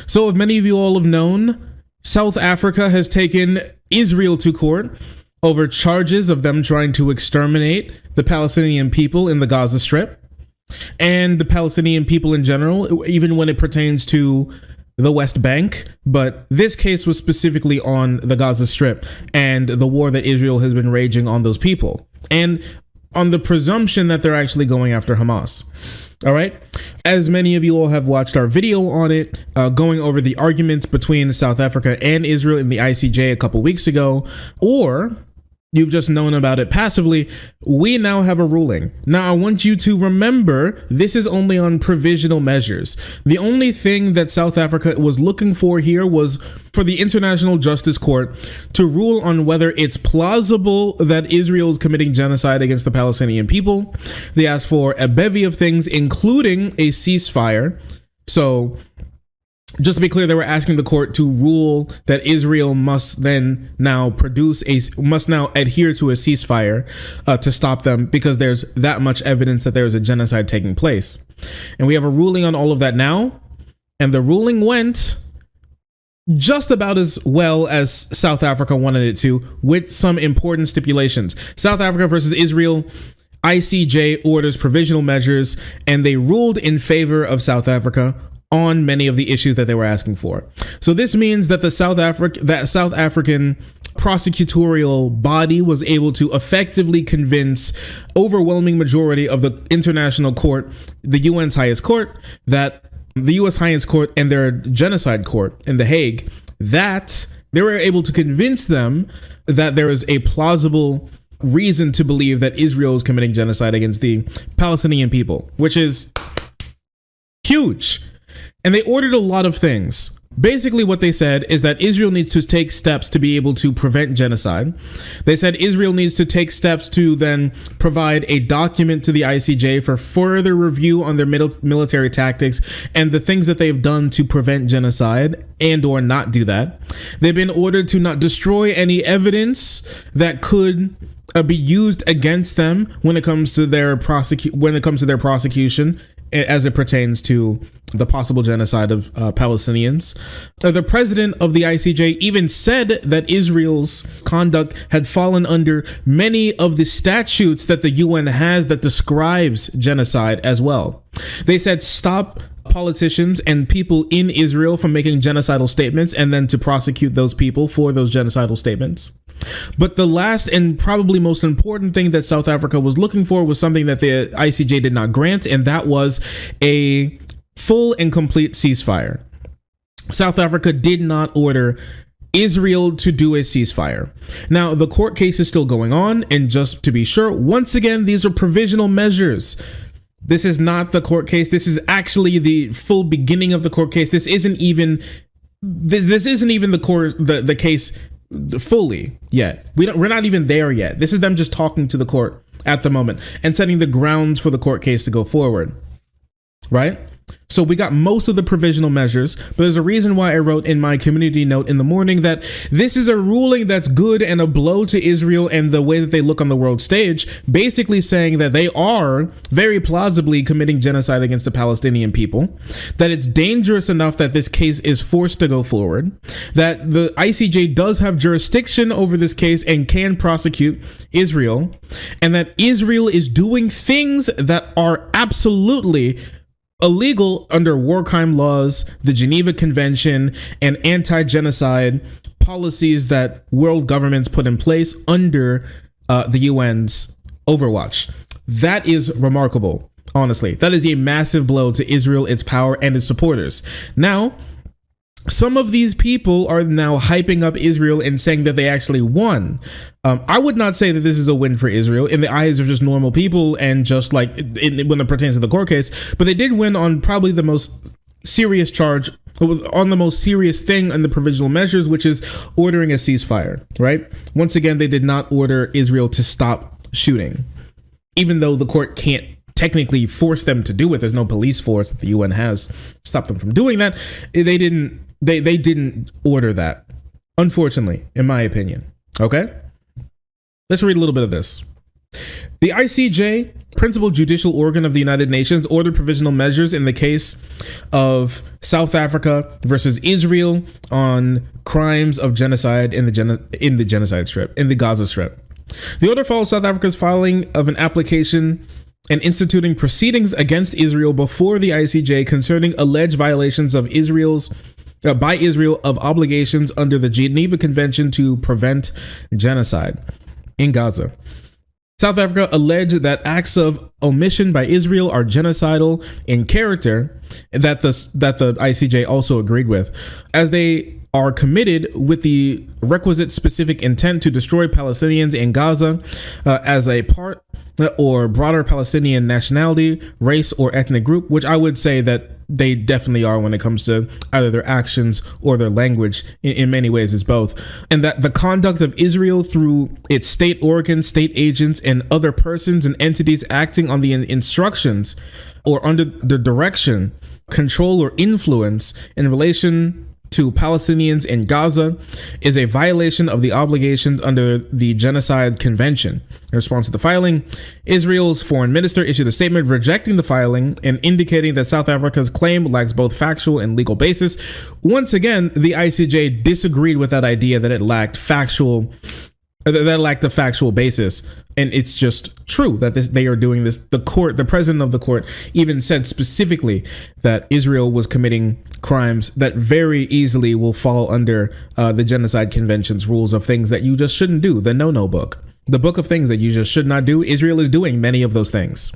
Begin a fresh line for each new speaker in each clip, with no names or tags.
So, as many of you all have known, South Africa has taken Israel to court over charges of them trying to exterminate the Palestinian people in the Gaza Strip and the Palestinian people in general, even when it pertains to the West Bank. But this case was specifically on the Gaza Strip and the war that Israel has been raging on those people, and on the presumption that they're actually going after Hamas. All right. As many of you all have watched our video on it, going over the arguments between South Africa and Israel in the ICJ a couple weeks ago, or you've just known about it passively, we now have a ruling. Now, I want you to remember, this is only on provisional measures. The only thing that South Africa was looking for here was for the International Justice Court to rule on whether it's plausible that Israel is committing genocide against the Palestinian people. They asked for a bevy of things, including a ceasefire. So, just to be clear, they were asking the court to rule that Israel must now adhere to a ceasefire to stop them, because there's that much evidence that there is a genocide taking place. And we have a ruling on all of that now. And the ruling went just about as well as South Africa wanted it to, with some important stipulations. South Africa versus Israel, ICJ orders provisional measures, and they ruled in favor of South Africa on many of the issues that they were asking for. So this means that the South African prosecutorial body was able to effectively convince overwhelming majority of the international court, the UN's highest court, that the US highest court and their genocide court in The Hague, that they were able to convince them that there is a plausible reason to believe that Israel is committing genocide against the Palestinian people, which is huge. And they ordered a lot of things. Basically, what they said is that Israel needs to take steps to be able to prevent genocide. They said Israel needs to take steps to then provide a document to the ICJ for further review on their military tactics and the things that they've done to prevent genocide and or not do that. They've been ordered to not destroy any evidence that could be used against them when it comes to their prosecution as it pertains to the possible genocide of Palestinians. The president of the ICJ even said that Israel's conduct had fallen under many of the statutes that the UN has that describes genocide as well. They said stop politicians and people in Israel from making genocidal statements and then to prosecute those people for those genocidal statements. But the last and probably most important thing that South Africa was looking for was something that the ICJ did not grant, and that was a full and complete ceasefire. South Africa did not order Israel to do a ceasefire. Now, the court case is still going on, and just to be sure, once again, these are provisional measures. This is not the court case. This is actually the full beginning of the court case. This isn't even the case fully yet. We're not even there yet. This is them just talking to the court at the moment and setting the grounds for the court case to go forward, right? So we got most of the provisional measures, but there's a reason why I wrote in my community note in the morning that this is a ruling that's good and a blow to Israel and the way that they look on the world stage, basically saying that they are very plausibly committing genocide against the Palestinian people, that it's dangerous enough that this case is forced to go forward, that the ICJ does have jurisdiction over this case and can prosecute Israel, and that Israel is doing things that are absolutely illegal under war crime laws, the Geneva Convention, and anti-genocide policies that world governments put in place under the UN's overwatch. That is remarkable, honestly. That is a massive blow to Israel, its power, and its supporters. Now, some of these people are now hyping up Israel and saying that they actually won. I would not say that this is a win for Israel in the eyes of just normal people and just like when it pertains to the court case, but they did win on probably the most serious charge, on the most serious thing in the provisional measures, which is ordering a ceasefire, right? Once again, they did not order Israel to stop shooting, even though the court can't technically force them to do it. There's no police force that the UN has to stop them from doing that. They didn't order that, unfortunately, in my opinion. Okay, let's read a little bit of this. The ICJ, principal judicial organ of the United Nations, ordered provisional measures in the case of South Africa versus Israel on crimes of genocide in the Gaza Strip. The order follows South Africa's filing of an application and instituting proceedings against Israel before the ICJ concerning alleged violations of by Israel of obligations under the Geneva Convention to prevent genocide in Gaza. South Africa alleged that acts of omission by Israel are genocidal in character, that the ICJ also agreed with, as they are committed with the requisite specific intent to destroy Palestinians in Gaza as a part or broader Palestinian nationality, race, or ethnic group, which I would say that they definitely are when it comes to either their actions or their language. In many ways, it's both. And that the conduct of Israel through its state organs, state agents, and other persons and entities acting on the instructions or under the direction, control, or influence in relation to Palestinians in Gaza is a violation of the obligations under the Genocide Convention. In response to the filing, Israel's foreign minister issued a statement rejecting the filing and indicating that South Africa's claim lacks both factual and legal basis. Once again, the ICJ disagreed with that idea that it lacked a factual basis, and it's just true that they are doing this. The president of the court even said specifically that Israel was committing crimes that very easily will fall under the Genocide Convention's rules of things that you just shouldn't do, the no book, the book of things that you just should not do. Israel is doing many of those things.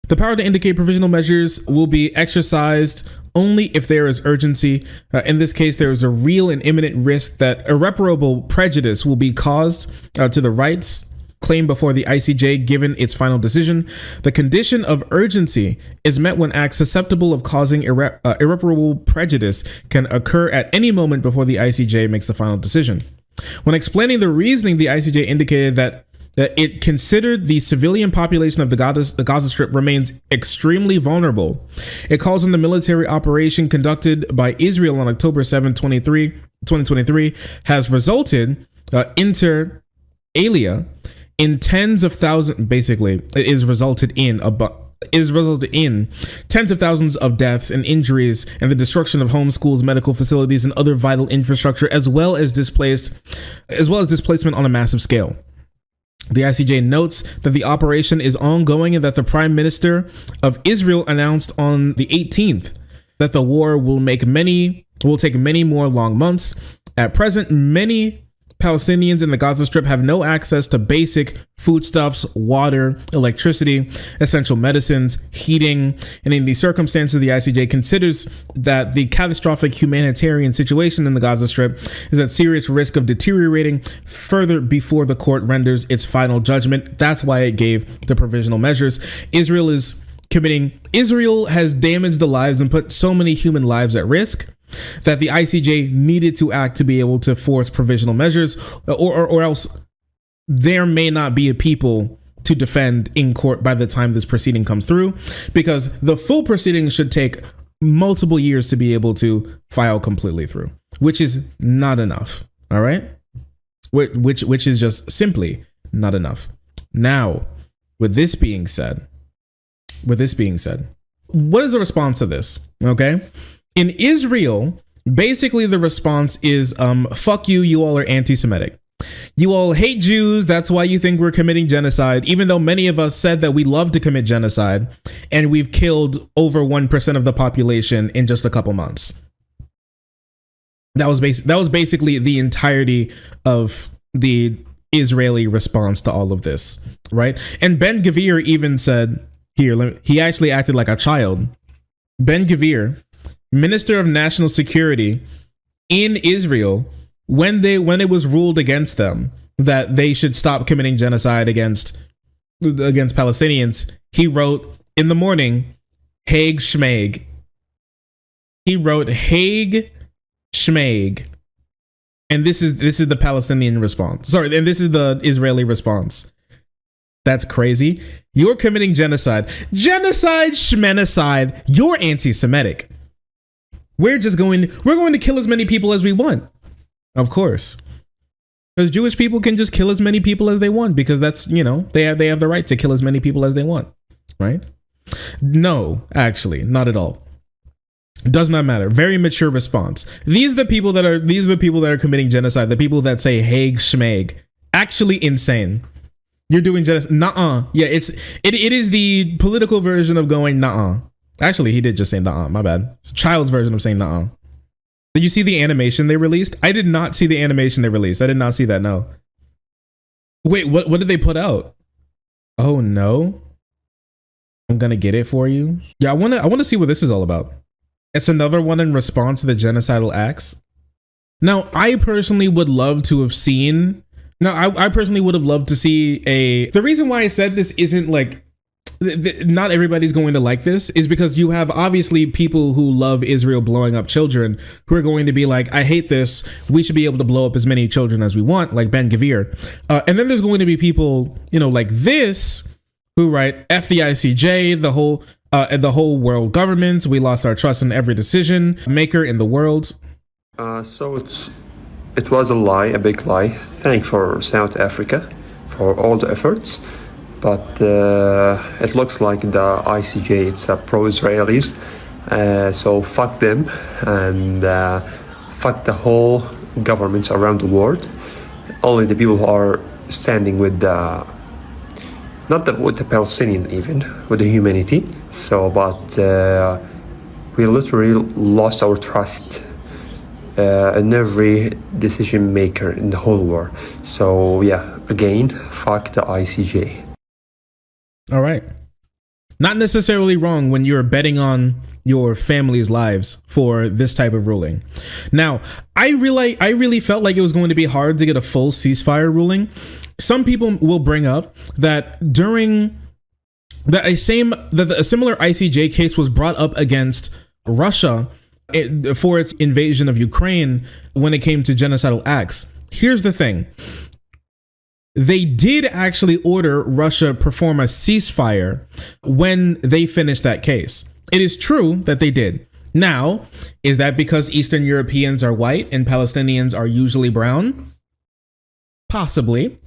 The power to indicate provisional measures will be exercised only if there is urgency. In this case, there is a real and imminent risk that irreparable prejudice will be caused to the rights claimed before the ICJ given its final decision. The condition of urgency is met when acts susceptible of causing irreparable prejudice can occur at any moment before the ICJ makes the final decision. When explaining the reasoning, the ICJ indicated that it considered the civilian population of the Gaza Strip remains extremely vulnerable. It calls on the military operation conducted by Israel on October 7, 2023 has resulted inter alia in tens of thousands. Basically, it is resulted in tens of thousands of deaths and injuries and the destruction of homes, schools, medical facilities, and other vital infrastructure, as well as displacement on a massive scale. The ICJ notes that the operation is ongoing and that the Prime Minister of Israel announced on the 18th that the war will take many more long months. At present, many Palestinians in the Gaza Strip have no access to basic foodstuffs, water, electricity, essential medicines, heating, and in these circumstances, the ICJ considers that the catastrophic humanitarian situation in the Gaza Strip is at serious risk of deteriorating further before the court renders its final judgment. That's why it gave the provisional measures. Israel has damaged the lives and put so many human lives at risk that the ICJ needed to act to be able to force provisional measures, or else there may not be a people to defend in court by the time this proceeding comes through, because the full proceeding should take multiple years to be able to file completely through, which is not enough. All right, which is just simply not enough. Now, with this being said, what is the response to this? Okay. In Israel, basically the response is, fuck you, you all are anti-Semitic. You all hate Jews, that's why you think we're committing genocide, even though many of us said that we love to commit genocide, and we've killed over 1% of the population in just a couple months. That was basically the entirety of the Israeli response to all of this, right? And Ben Gvir even said, he actually acted like a child. Ben Gvir, Minister of National Security in Israel, when it was ruled against them that they should stop committing genocide against Palestinians, he wrote in the morning, Haig Schmeig. He wrote Haig Schmeig. And this is the Palestinian response. Sorry, and this is the Israeli response. That's crazy. You're committing genocide. Genocide, schmenocide. You're anti-Semitic. We're going to kill as many people as we want. Of course. Because Jewish people can just kill as many people as they want, because that's, you know, they have the right to kill as many people as they want, right? No, actually, not at all. Does not matter. Very mature response. These are the people that are committing genocide. The people that say Haig Schmeg. Actually insane. You're doing genocide. Nuh-uh. Yeah, it is the political version of going nuh-uh. Actually, he did just say nuh-uh. My bad. It's a child's version of saying nuh-uh. Did you see the animation they released? I did not see the animation they released. I did not see that, no. Wait, what did they put out? Oh no. I'm gonna get it for you. Yeah, I wanna see what this is all about. It's another one in response to the genocidal acts. Now, I personally would love to have seen. Now, I personally would have loved to see a. The reason why I said this isn't like. Not everybody's going to like this is because you have obviously people who love Israel blowing up children who are going to be like, I hate this. We should be able to blow up as many children as we want, like Ben Gvir. And then there's going to be people, you know, like this who write F the ICJ, the whole world government. We lost our trust in every decision maker in the world.
So it was a lie, a big lie. Thank for South Africa for all the efforts. But it looks like the ICJ, it's pro-Israelis, so fuck them and fuck the whole governments around the world. Only the people who are standing with with the Palestinian even, with the humanity. So, but we literally lost our trust in every decision maker in the whole world. So yeah, again, fuck the ICJ.
All right. Not necessarily wrong when you're betting on your family's lives for this type of ruling. Now, I really felt like it was going to be hard to get a full ceasefire ruling. Some people will bring up that during that a similar ICJ case was brought up against Russia for its invasion of Ukraine when it came to genocidal acts. Here's the thing. They did actually order Russia perform a ceasefire when they finished that case. It is true that they did. Now, is that because Eastern Europeans are white and Palestinians are usually brown? Possibly.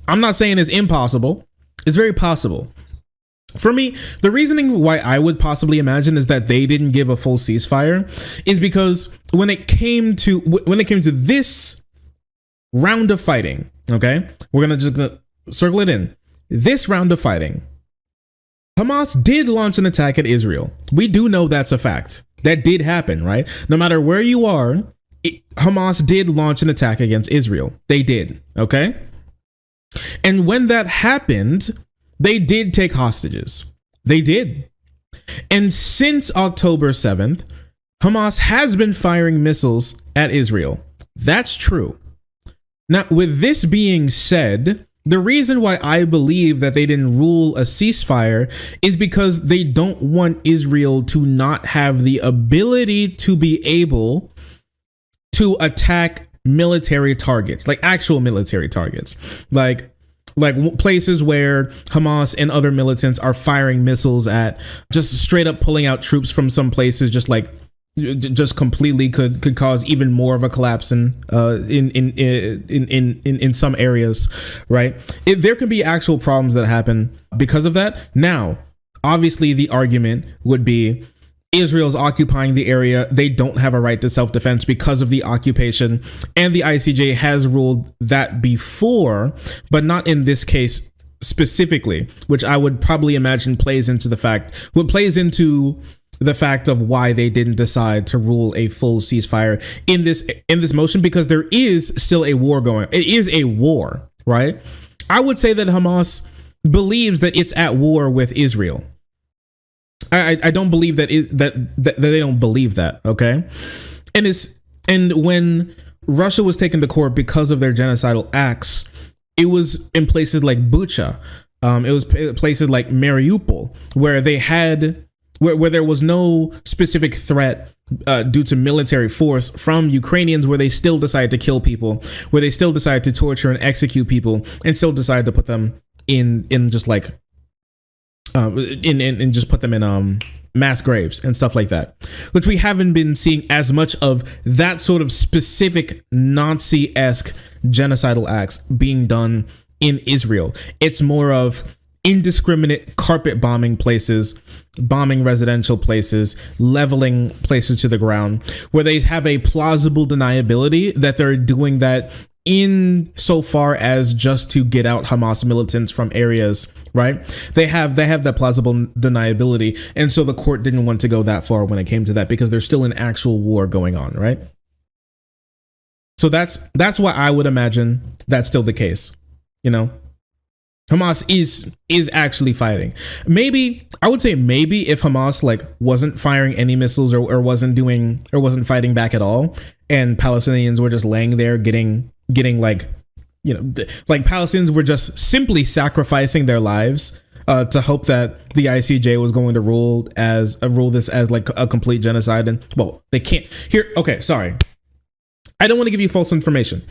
I'm not saying it's impossible. It's very possible. For me, the reasoning why I would possibly imagine is that they didn't give a full ceasefire is because when it came to this round of fighting, okay, we're gonna just circle it in. This round of fighting, Hamas did launch an attack at Israel. We do know that's a fact. That did happen, right? No matter where you are, Hamas did launch an attack against Israel. They did, okay? And when that happened, they did take hostages. They did. And since October 7th, Hamas has been firing missiles at Israel. That's true. Now, with this being said, the reason why I believe that they didn't rule a ceasefire is because they don't want Israel to not have the ability to be able to attack military targets, like actual military targets, like places where Hamas and other militants are firing missiles at, just straight up pulling out troops from some places, just completely could cause even more of a collapse in some areas, right? There can be actual problems that happen because of that. Now, obviously, the argument would be Israel's occupying the area. They don't have a right to self-defense because of the occupation, and the ICJ has ruled that before, but not in this case specifically, which I would probably imagine plays into the fact of why they didn't decide to rule a full ceasefire in this motion, because there is still a war going. It is a war, right? I would say that Hamas believes that it's at war with Israel. I don't believe that they don't believe that, okay? And when Russia was taken to court because of their genocidal acts, it was in places like Bucha, it was places like Mariupol, where they had where there was no specific threat due to military force from Ukrainians, where they still decided to kill people, where they still decided to torture and execute people, and still decided to put them in just like and just put them in mass graves and stuff like that, which we haven't been seeing as much of that sort of specific Nazi-esque genocidal acts being done in Israel. It's more of indiscriminate carpet bombing places, bombing residential places, leveling places to the ground, where they have a plausible deniability that they're doing that in so far as just to get out Hamas militants from areas, right? They have that plausible deniability, and so the court didn't want to go that far when it came to that, because there's still an actual war going on, right? So that's why I would imagine that's still the case, you know. Hamas is actually fighting. Maybe I would say maybe if Hamas like wasn't firing any missiles or wasn't fighting back at all, and Palestinians were just laying there getting like, you know, like Palestinians were just simply sacrificing their lives to hope that the ICJ was going to rule this as like a complete genocide. And well, they can't here. Okay, sorry. I don't want to give you false information.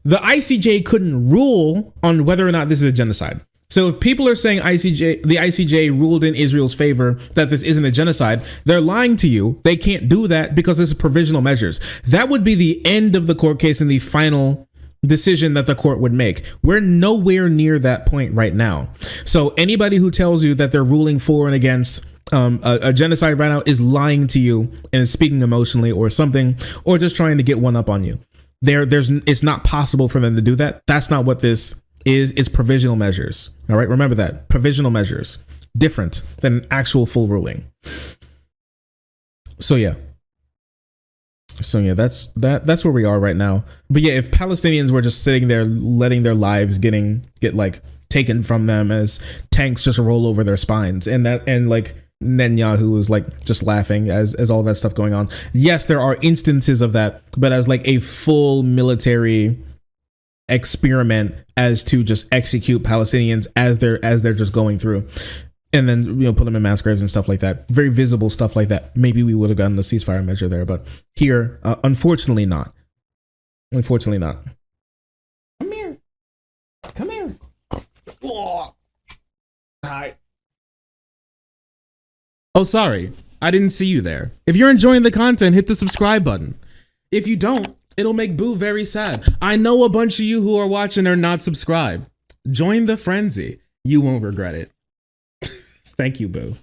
The ICJ couldn't rule on whether or not this is a genocide. So if people are saying the ICJ ruled in Israel's favor that this isn't a genocide, they're lying to you. They can't do that because this is provisional measures. That would be the end of the court case and the final decision that the court would make. We're nowhere near that point right now. So anybody who tells you that they're ruling for and against a genocide right now is lying to you and is speaking emotionally or something, or just trying to get one up on you. It's not possible for them to do that. That's not what this is. It's provisional measures. All right, remember that. Provisional measures, different than an actual full ruling. So yeah, that's where we are right now. But yeah, if Palestinians were just sitting there letting their lives get like taken from them as tanks just roll over their spines, and like Netanyahu was like just laughing as all that stuff going on. Yes, there are instances of that, but as like a full military experiment as to just execute Palestinians as they're just going through, and then, you know, put them in mass graves and stuff like that, very visible stuff like that, maybe we would have gotten the ceasefire measure there. But here, unfortunately not. Come here. Oh. Hi.
Oh, sorry. I didn't see you there. If you're enjoying the content, hit the subscribe button. If you don't, it'll make Boo very sad. I know a bunch of you who are watching are not subscribed. Join the frenzy. You won't regret it. Thank you, Boo.